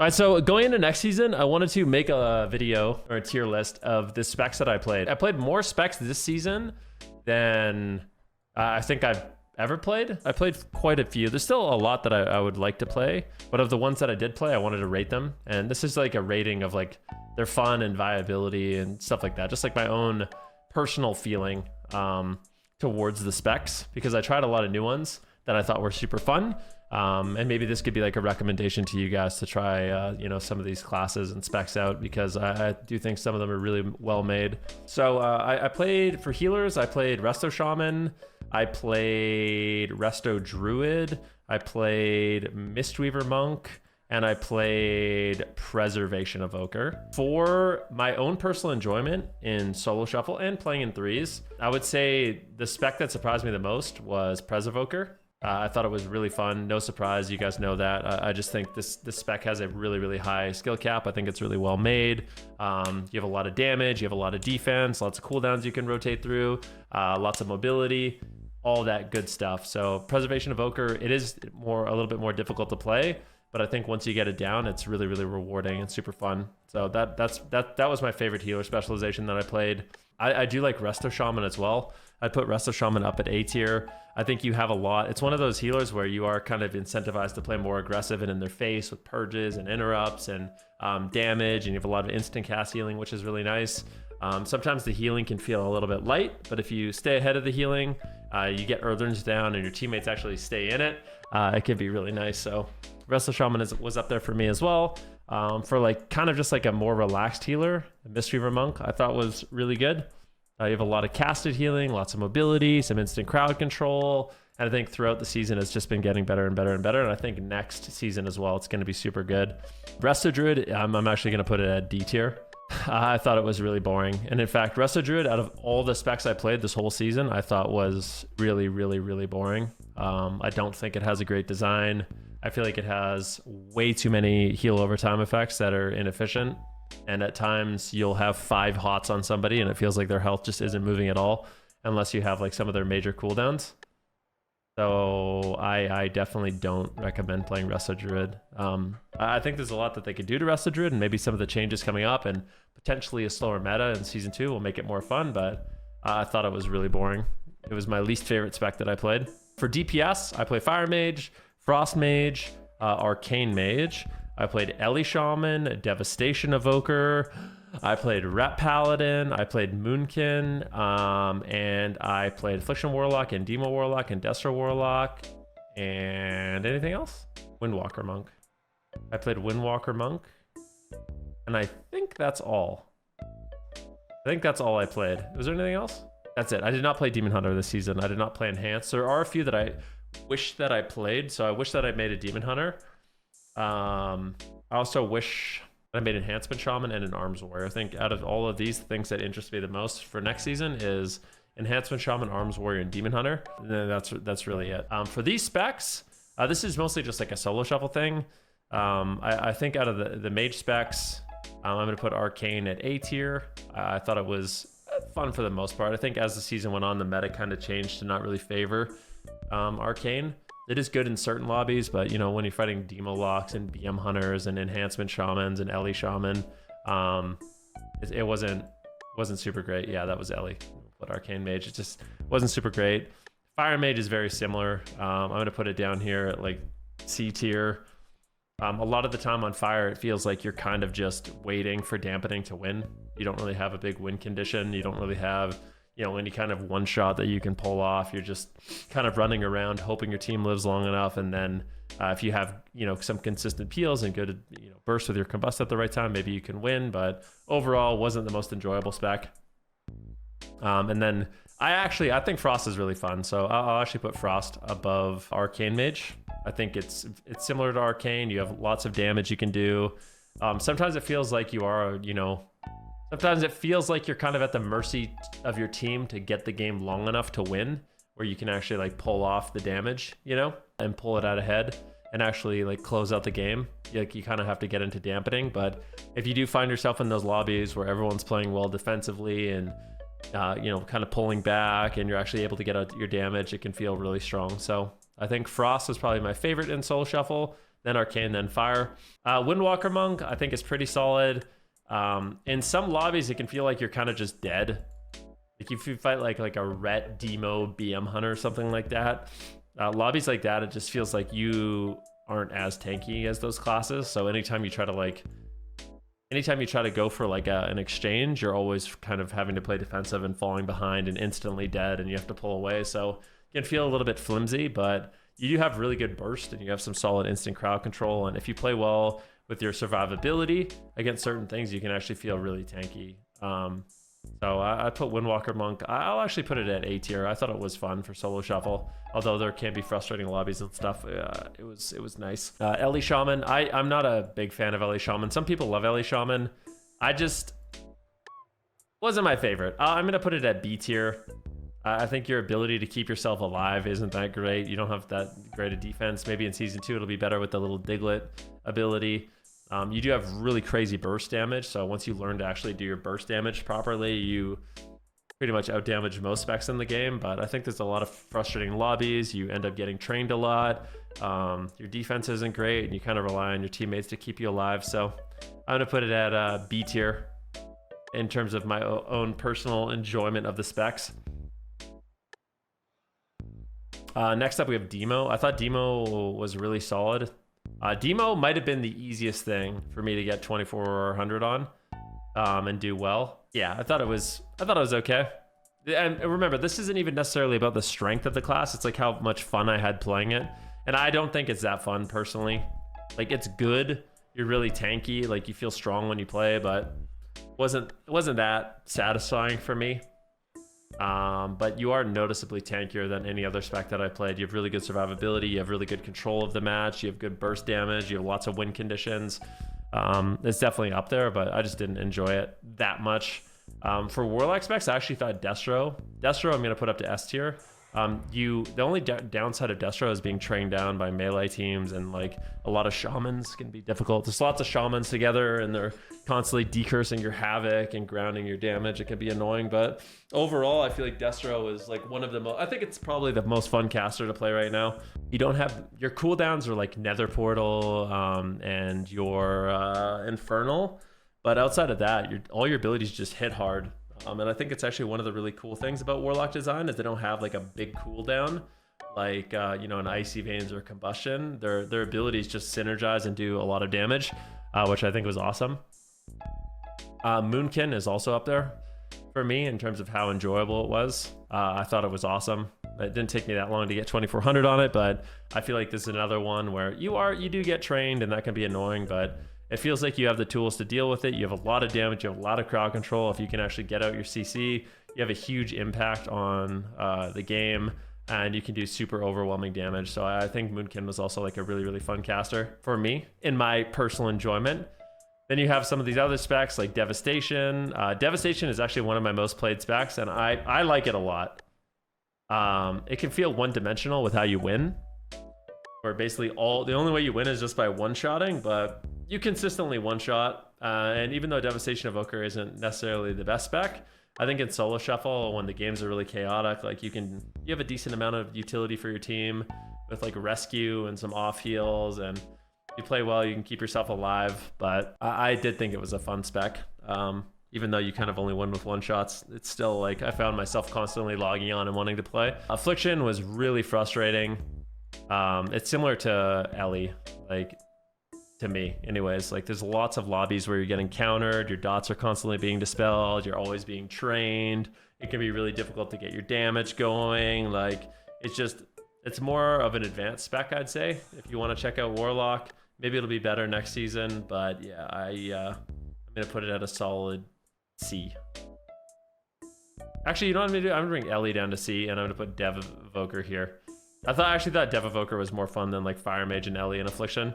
All right, so going into next season, I wanted to make a video or a tier list of the specs that I played. I played more specs this season than I think I've ever played. I played quite a few. There's still a lot that I would like to play, but of the ones that I did play, I wanted to rate them. And this is like a rating of like their fun and viability and stuff like that. Just like my own personal feeling towards the specs, because I tried a lot of new ones that I thought were super fun. And maybe this could be like a recommendation to you guys to try, you know, some of these classes and specs out, because I do think some of them are really well made. So I played for healers. I played Resto Shaman. I played Resto Druid. I played Mistweaver Monk. And I played Preservation Evoker. For my own personal enjoyment in solo shuffle and playing in threes, I would say the spec that surprised me the most was Preservoker. I thought it was really fun. No surprise, you guys know that. I just think this spec has a really, really high skill cap. I think it's really well made. You have a lot of damage, you have a lot of defense, lots of cooldowns you can rotate through, lots of mobility, all that good stuff. So Preservation Evoker, it is a little bit more difficult to play, but I think once you get it down, it's really, really rewarding and super fun. So that was my favorite healer specialization that I played. I do like Resto Shaman as well. I'd put Resto Shaman up at A tier. I think you have a lot. It's one of those healers where you are kind of incentivized to play more aggressive and in their face with purges and interrupts and damage, and you have a lot of instant cast healing, which is really nice. Sometimes the healing can feel a little bit light, but if you stay ahead of the healing, you get Earthlings down and your teammates actually stay in it. It can be really nice. So Resto Shaman was up there for me as well. For like kind of just like a more relaxed healer, Mistweaver Monk I thought was really good. You have a lot of casted healing, lots of mobility, some instant crowd control. And I think throughout the season, it's just been getting better and better and better. And I think next season as well, it's going to be super good. Resto Druid, I'm actually going to put it at D tier. I thought it was really boring. And in fact, Resto Druid, out of all the specs I played this whole season, I thought was really, really, really boring. I don't think it has a great design. I feel like it has way too many heal over time effects that are inefficient. And at times you'll have 5 hots on somebody and it feels like their health just isn't moving at all unless you have like some of their major cooldowns. So I definitely don't recommend playing Resto Druid. I think there's a lot that they could do to Resto Druid, and maybe some of the changes coming up and potentially a slower meta in season 2 will make it more fun, but I thought it was really boring. It was my least favorite spec that I played. For DPS, I play Fire Mage, Frost Mage, Arcane Mage. I played Ellie Shaman, Devastation Evoker. I played Ret Paladin. I played Moonkin. And I played Affliction Warlock and Demo Warlock and Destro Warlock. And anything else? Windwalker Monk. I played Windwalker Monk. And I think that's all. I think that's all I played. Was there anything else? That's it. I did not play Demon Hunter this season. I did not play Enhanced. There are a few that I wish that I played. So I wish that I made a Demon Hunter. I also wish I made Enhancement Shaman and an Arms Warrior. I think out of all of these, the things that interest me the most for next season is Enhancement Shaman, Arms Warrior, and Demon Hunter. And then that's really it. For these specs, this is mostly just like a solo shuffle thing. I think out of the mage specs, I'm going to put Arcane at A tier. I thought it was fun for the most part. I think as the season went on, the meta kind of changed to not really favor Arcane. It is good in certain lobbies, but you know, when you're fighting Demo Locks and BM Hunters and Enhancement Shamans and Ellie Shaman, it wasn't super great. Yeah, that was Ellie. Put Arcane Mage. It just wasn't super great. Fire Mage is very similar. I'm going to put it down here at like C tier. A lot of the time on Fire, it feels like you're kind of just waiting for dampening to win. You don't really have a big win condition. You don't really have, you know, any kind of one shot that you can pull off. You're just kind of running around hoping your team lives long enough, and then if you have, you know, some consistent peels and good, you know, burst with your combust at the right time, maybe you can win. But overall, wasn't the most enjoyable spec. And then I think Frost is really fun, so I'll actually put Frost above Arcane Mage. I think it's similar to Arcane. You have lots of damage you can do. Sometimes it feels like you are, you know, sometimes it feels like you're kind of at the mercy of your team to get the game long enough to win, where you can actually like pull off the damage, you know, and pull it out ahead and actually like close out the game. Like you kind of have to get into dampening. But if you do find yourself in those lobbies where everyone's playing well defensively and you know, kind of pulling back, and you're actually able to get out your damage, it can feel really strong. So I think Frost is probably my favorite in Soul Shuffle. then Arcane, then Fire. Windwalker Monk, I think is pretty solid. In some lobbies, it can feel like you're kind of just dead. Like if you fight like a Ret, Demo, BM Hunter or something like that, lobbies like that, it just feels like you aren't as tanky as those classes. So anytime you try to go for like an exchange, you're always kind of having to play defensive and falling behind and instantly dead, and you have to pull away. So it can feel a little bit flimsy, but you do have really good burst and you have some solid instant crowd control. And if you play well with your survivability against certain things, you can actually feel really tanky. So I put Windwalker Monk. I'll actually put it at A tier. I thought it was fun for solo shuffle, although there can be frustrating lobbies and stuff. It was nice. Ellie Shaman. I'm not a big fan of Ellie Shaman. Some people love Ellie Shaman. I just wasn't my favorite. I'm gonna put it at B tier. I think your ability to keep yourself alive isn't that great. You don't have that great a defense. Maybe in season 2 it'll be better with the little Diglett ability. You do have really crazy burst damage, so once you learn to actually do your burst damage properly, you pretty much outdamage most specs in the game. But I think there's a lot of frustrating lobbies. You end up getting trained a lot. Your defense isn't great, and you kind of rely on your teammates to keep you alive. So I'm gonna put it at B tier in terms of my own personal enjoyment of the specs. Next up, we have Demo. I thought Demo was really solid. Demo might have been the easiest thing for me to get 2400 on and do well. Yeah, I thought it was okay. And remember, this isn't even necessarily about the strength of the class. It's like how much fun I had playing it. And I don't think it's that fun personally. Like, it's good. You're really tanky. Like, you feel strong when you play, but it wasn't that satisfying for me. But you are noticeably tankier than any other spec that I played. You have really good survivability, you have really good control of the match, you have good burst damage, you have lots of win conditions. It's definitely up there, but I just didn't enjoy it that much. For Warlock specs, I actually thought Destro I'm going to put up to S tier. The only downside of Destro is being trained down by melee teams, and like a lot of shamans can be difficult. There's lots of shamans together and they're constantly decursing your havoc and grounding your damage. It can be annoying, but overall I feel like Destro is like one of the most, I think it's probably the most fun caster to play right now. You don't have, your cooldowns are like Nether Portal and your Infernal, but outside of that, all your abilities just hit hard. And I think it's actually one of the really cool things about Warlock design is they don't have like a big cooldown like an Icy Veins or Combustion. Their abilities just synergize and do a lot of damage, which I think was awesome. Moonkin is also up there for me in terms of how enjoyable it was. I thought it was awesome. It didn't take me that long to get 2400 on it, but I feel like this is another one where you do get trained, and that can be annoying, but it feels like you have the tools to deal with it. You have a lot of damage, you have a lot of crowd control. If you can actually get out your CC, you have a huge impact on the game, and you can do super overwhelming damage. So I think Moonkin was also like a really, really fun caster for me in my personal enjoyment. Then you have some of these other specs like Devastation. Devastation is actually one of my most played specs, and I like it a lot. It can feel one-dimensional with how you win, where basically the only way you win is just by one-shotting, but you consistently one-shot. And even though Devastation Evoker isn't necessarily the best spec, I think in solo shuffle, when the games are really chaotic, like you have a decent amount of utility for your team with like rescue and some off heals, and if you play well, you can keep yourself alive. But I did think it was a fun spec. Even though you kind of only win with one shots, it's still like I found myself constantly logging on and wanting to play. Affliction was really frustrating. It's similar to Ellie, like to me anyways. Like there's lots of lobbies where you're getting countered, your dots are constantly being dispelled, you're always being trained. It can be really difficult to get your damage going. Like it's more of an advanced spec, I'd say. If you want to check out Warlock, maybe it'll be better next season, but yeah, I'm gonna put it at a solid C. Actually, you know what I'm gonna do? I'm gonna bring Ellie down to C, and I'm gonna put Dev Evoker here. I actually thought Dev Evoker was more fun than like Fire Mage and Ellie and Affliction.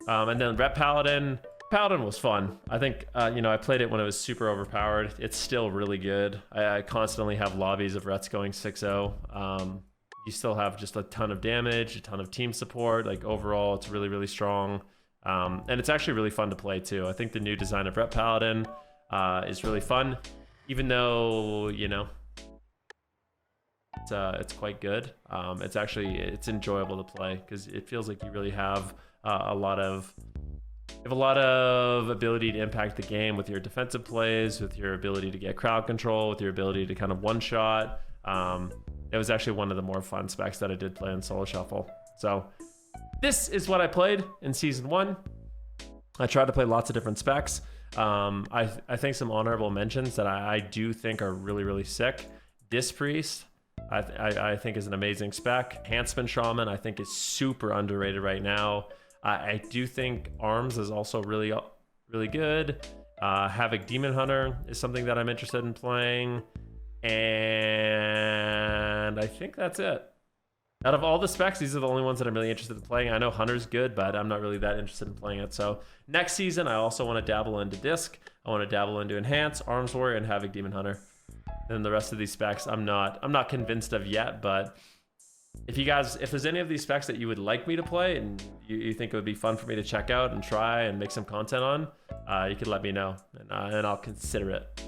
And then Ret Paladin. Paladin was fun. I think I played it when it was super overpowered. It's still really good. I constantly have lobbies of Rets going 6-0. You still have just a ton of damage, a ton of team support. Like overall, it's really, really strong. And it's actually really fun to play too. I think the new design of Ret Paladin is really fun, even though it's quite good. It's enjoyable to play because it feels like you really have a lot of you have a lot of ability to impact the game with your defensive plays, with your ability to get crowd control, with your ability to kind of one-shot. It was actually one of the more fun specs that I did play in Solo Shuffle. So this is what I played in Season 1. I tried to play lots of different specs. I think some honorable mentions that I do think are really, really sick. Disc Priest, I think is an amazing spec. Enhancement Shaman, I think is super underrated right now. I do think Arms is also really, really good. Havoc Demon Hunter is something that I'm interested in playing. And I think that's it. Out of all the specs, these are the only ones that I'm really interested in playing. I know Hunter's good, but I'm not really that interested in playing it. So next season, I also want to dabble into Disc. I want to dabble into Enhance, Arms Warrior, and Havoc Demon Hunter. And the rest of these specs, I'm not convinced of yet, but if there's any of these specs that you would like me to play and you think it would be fun for me to check out and try and make some content on, you could let me know, and I'll consider it.